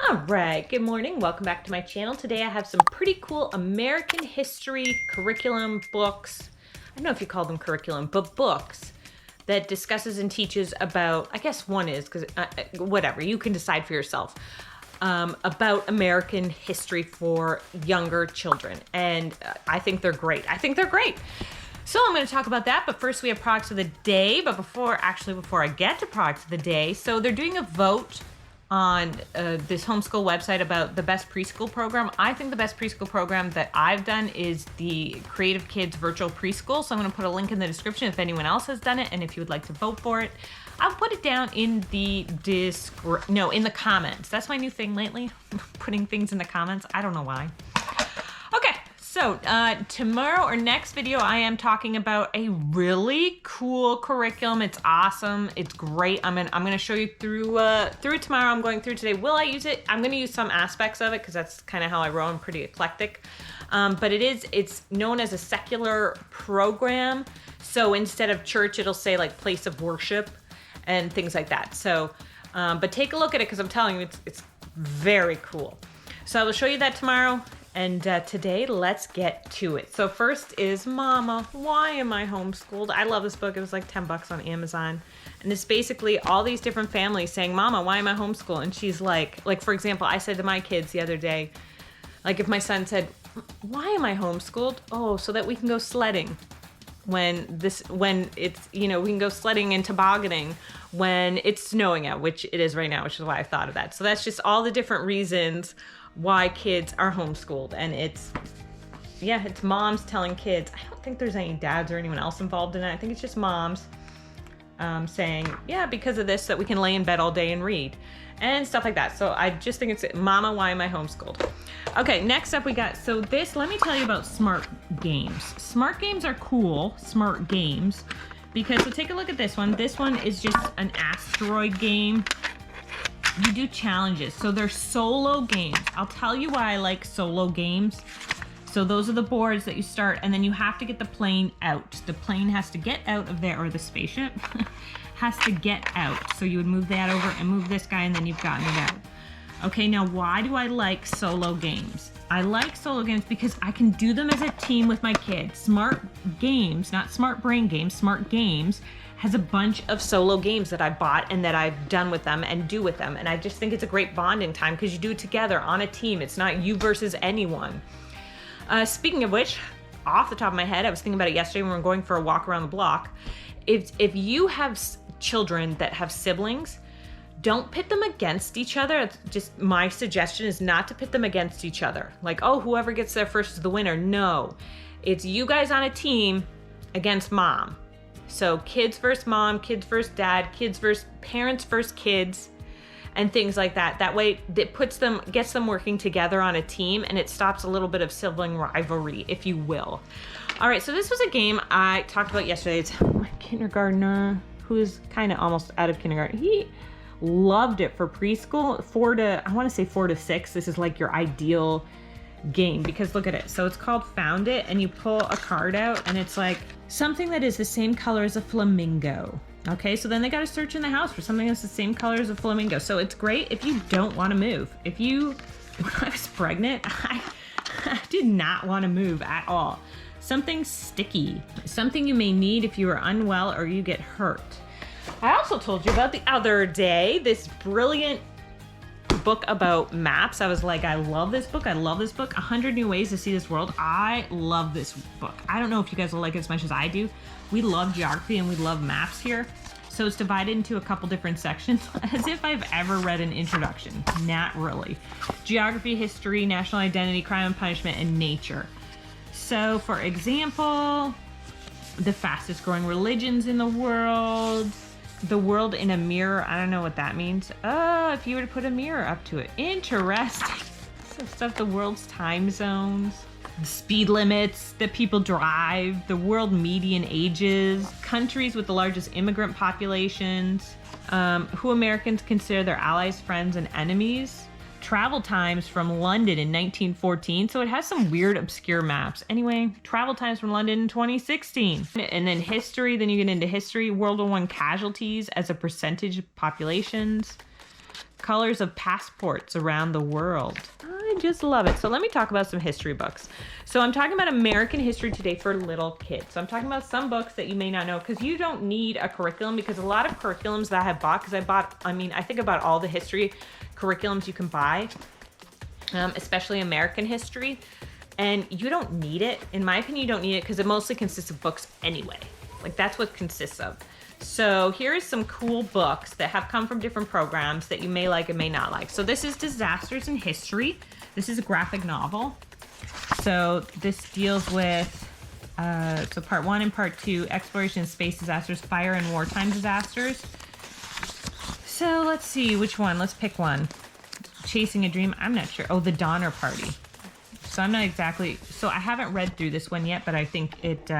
All right, good morning. Welcome back to my channel. Today I have some pretty cool American history curriculum books. I don't know if you call them curriculum, but books that discusses and teaches about, I guess one is, because whatever, you can decide for yourself, about American history for younger children. And I think they're great. So I'm going to talk about that, but first we have products of the day. But before I get to products of the day, so they're doing a vote on this homeschool website about the best preschool program. I think the best preschool program that I've done is the Creative Kids Virtual Preschool. So I'm going to put a link in the description if anyone else has done it and if you would like to vote for it. I'll put it down in the in the comments. That's my new thing lately, putting things in the comments. I don't know why. Okay. So tomorrow or next video, I am talking about a really cool curriculum. It's awesome. It's great. I'm gonna show you through it tomorrow. I'm going through today. Will I use it? I'm gonna use some aspects of it because that's kind of how I roll. I'm pretty eclectic. But it's known as a secular program. So instead of church, it'll say like place of worship and things like that. So, but take a look at it because I'm telling you, it's very cool. So I will show you that tomorrow. And today, let's get to it. So first is Mama, Why Am I Homeschooled? I love this book. It was like 10 bucks on Amazon. And it's basically all these different families saying, Mama, why am I homeschooled? And she's like for example, I said to my kids the other day, like if my son said, why am I homeschooled? Oh, so that we can go sledding. When it's, we can go sledding and tobogganing when it's snowing out, which it is right now, which is why I thought of that. So that's just all the different reasons why kids are homeschooled. And it's moms telling kids. I don't think there's any dads or anyone else involved in it. I think it's just moms saying, yeah, because of this, that we can lay in bed all day and read and stuff like that. So I just think it's Mama, why am I homeschooled? Okay, next up we got, let me tell you about smart games. Smart games are cool, smart games, because so take a look at this one. This one is just an asteroid game. You do challenges. So they're solo games. I'll tell you why I like solo games. So those are the boards that you start, and then you have to get the plane out. The plane has to get out of there, or the spaceship has to get out. So you would move that over and move this guy, and then you've gotten it out. Okay, now why do I like solo games? I like solo games because I can do them as a team with my kids. Smart games, not smart brain games, smart games has a bunch of solo games that I bought and that I've done with them and do with them. And I just think it's a great bonding time because you do it together on a team. It's not you versus anyone. Speaking of which, off the top of my head, I was thinking about it yesterday when we were going for a walk around the block. If you have children that have siblings, don't pit them against each other. It's just my suggestion is not to pit them against each other. Like, oh, whoever gets there first is the winner. No, it's you guys on a team against mom. So kids versus mom, kids versus dad, kids versus parents versus kids, and things like that. That way it gets them working together on a team, and it stops a little bit of sibling rivalry, if you will. All right, so this was a game I talked about yesterday. It's my kindergartner, who is kind of almost out of kindergarten. He loved it for preschool, 4 to 6. This is like your ideal game because look at it. So it's called Found It, and you pull a card out and it's like something that is the same color as a flamingo. Okay, so then they got to search in the house for something that's the same color as a flamingo. So it's great if you don't want to move. When I was pregnant, I did not want to move at all. Something sticky, something you may need if you are unwell or you get hurt. I also told you about the other day, this brilliant book about maps. I was like, I love this book. 100 New Ways to See This World. I love this book. I don't know if you guys will like it as much as I do. We love geography and we love maps here. So it's divided into a couple different sections, as if I've ever read an introduction. Not really. Geography, history, national identity, crime and punishment, and nature. So for example, the fastest growing religions in the world in a mirror. I don't know what that means. If you were to put a mirror up to it. Interesting. Stuff, the world's time zones, the speed limits that people drive, the world median ages, countries with the largest immigrant populations, who Americans consider their allies, friends, and enemies, travel times from London in 1914. So it has some weird, obscure maps. Anyway, travel times from London in 2016. And then history, then you get into history, World War I casualties as a percentage of populations, colors of passports around the world. I just love it. So let me talk about some history books. So I'm talking about American history today for little kids. So I'm talking about some books that you may not know, because you don't need a curriculum, because a lot of curriculums that I have bought, because I think about all the history curriculums you can buy, especially American history, and you don't need it. In my opinion, you don't need it because it mostly consists of books anyway. Like, that's what it consists of. So here is some cool books that have come from different programs that you may like and may not like. So this is Disasters in History. This is a graphic novel. So this deals with, so part 1 and part 2, exploration of space disasters, fire and wartime disasters. So let's see, which one? Let's pick one. Chasing a Dream. I'm not sure. Oh, The Donner Party. So I'm not exactly, so I haven't read through this one yet, but I think it,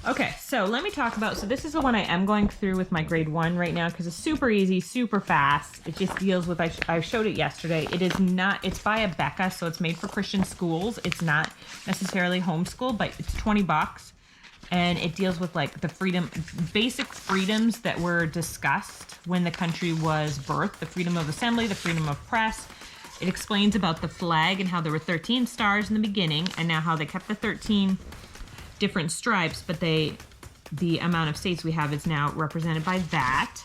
okay, so let me talk about, so this is the one I am going through with my grade 1 right now, because it's super easy, super fast. It just deals with, I showed it yesterday. It is not, it's by Becca, so it's made for Christian schools. It's not necessarily homeschool, but it's $20. And it deals with like the basic freedoms that were discussed when the country was birthed, the freedom of assembly, the freedom of press. It explains about the flag and how there were 13 stars in the beginning, and now how they kept the 13 different stripes, but the amount of states we have is now represented by that.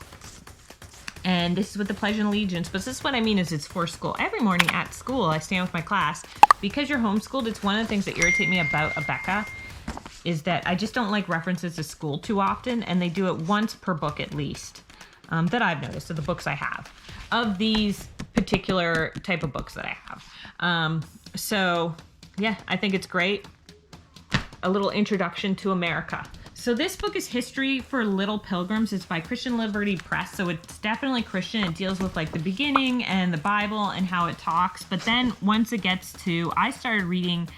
And this is with the Pledge and Allegiance, but this is what I mean is it's for school. Every morning at school, I stand with my class. Because you're homeschooled, it's one of the things that irritate me about Becca is that I just don't like references to school too often, and they do it once per book at least, that I've noticed of the books I have, of these particular type of books that I have. So yeah, I think it's great. A little introduction to America. So this book is History for Little Pilgrims. It's by Christian Liberty Press. So it's definitely Christian. It deals with like the beginning and the Bible and how it talks. But then once it gets to, I started reading,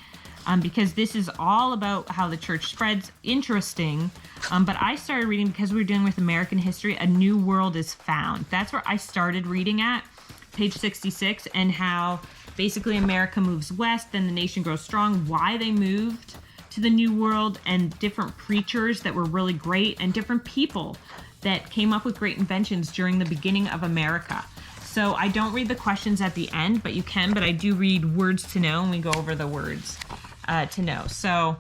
because this is all about how the church spreads. Interesting. But I started reading because we were dealing with American history. A New World is Found. That's where I started reading at. Page 66, and how basically America moves west, then the nation grows strong, why they moved to the New World, and different preachers that were really great, and different people that came up with great inventions during the beginning of America. So I don't read the questions at the end, but you can, but I do read words to know, and we go over the words to know. So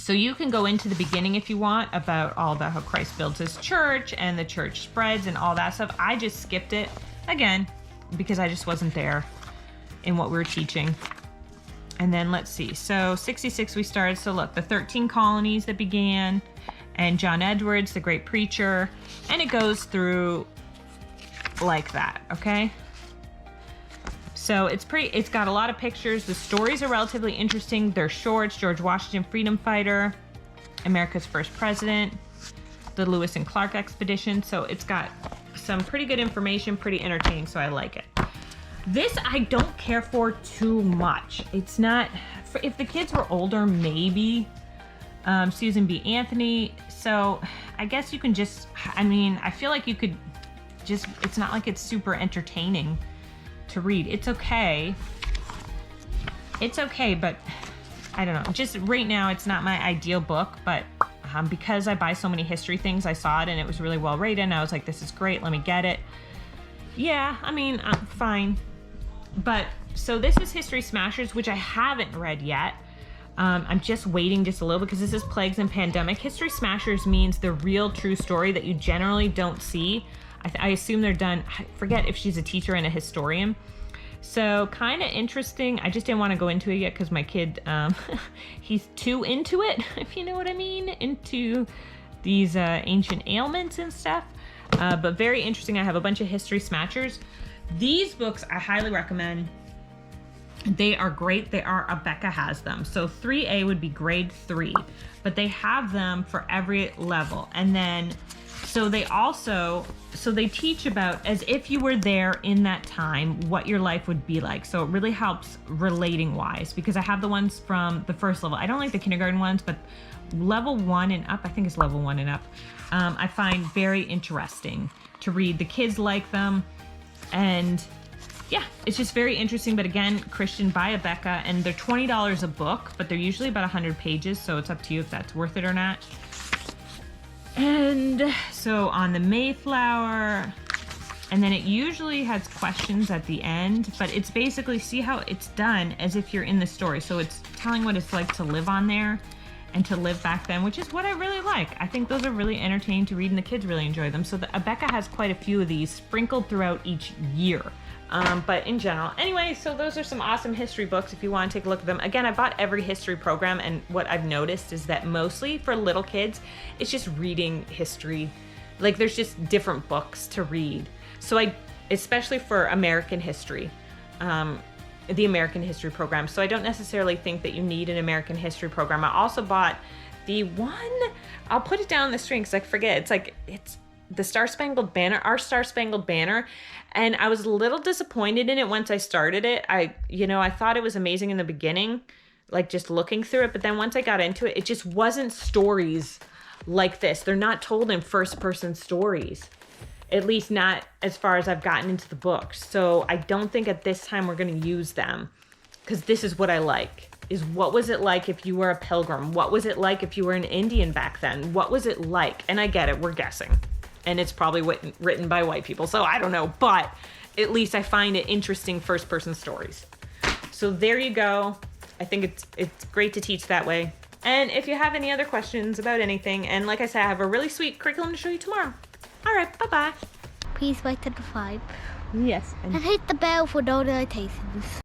you can go into the beginning if you want, about how Christ builds his church and the church spreads and all that stuff. I just skipped it. Again, because I just wasn't there in what we were teaching. And then let's see. So 66 we started. So look, the 13 colonies that began, and John Edwards, the great preacher, and it goes through like that, okay? So it's got a lot of pictures. The stories are relatively interesting. They're short. George Washington, freedom fighter, America's first president, the Lewis and Clark expedition. So it's got some pretty good information, pretty entertaining, so I like it. This I don't care for too much. It's not, if the kids were older, maybe. Susan B. Anthony. So I guess you can just, I feel like you could just, it's not like it's super entertaining to read. It's okay. It's okay, but I don't know. Just right now, it's not my ideal book, but because I buy so many history things, I saw it and it was really well rated, and I was like, this is great, let me get it. Yeah, fine. But, so this is History Smashers, which I haven't read yet. I'm just waiting just a little, because this is Plagues and Pandemic. History Smashers means the real true story that you generally don't see. I assume they're done, I forget if she's a teacher and a historian. So kind of interesting. I just didn't want to go into it yet because my kid, he's too into it, if you know what I mean, into these ancient ailments and stuff. But very interesting. I have a bunch of History Smashers. These books I highly recommend. They are great. Becca has them. So 3A would be grade 3, but they have them for every level. And then, so they teach about, as if you were there in that time, what your life would be like. So it really helps relating wise, because I have the ones from the first level. I don't like the kindergarten ones, but level 1 and up, I think it's level 1 and up, I find very interesting to read. The kids like them, and yeah, it's just very interesting. But again, Christian by Becca, and they're $20 a book, but they're usually about 100 pages, so it's up to you if that's worth it or not. And so on the Mayflower, And then it usually has questions at the end, but it's basically, see how it's done as if you're in the story. So it's telling what it's like to live on there and to live back then, which is what I really like. I think those are really entertaining to read and the kids really enjoy them. So Becca has quite a few of these sprinkled throughout each year. But in general, anyway, so those are some awesome history books if you want to take a look at them. Again, I bought every history program, and what I've noticed is that mostly for little kids, it's just reading history. Like there's just different books to read. So especially for American history, the American history program. So I don't necessarily think that you need an American history program. I also bought the one, I'll put it down on the screen because I forget. It's the Star Spangled Banner, Our Star Spangled Banner. And I was a little disappointed in it once I started it. I thought it was amazing in the beginning, like just looking through it. But then once I got into it, it just wasn't stories like this. They're not told in first person stories. At least not as far as I've gotten into the books. So I don't think at this time we're going to use them, because this is what I like, is what was it like if you were a pilgrim? What was it like if you were an Indian back then? What was it like? And I get it, we're guessing. And it's probably written by white people, so I don't know. But at least I find it interesting first-person stories. So there you go. I think it's great to teach that way. And if you have any other questions about anything, and like I said, I have a really sweet curriculum to show you tomorrow. All right, bye-bye. Please subscribe. Yes. And hit the bell for notifications.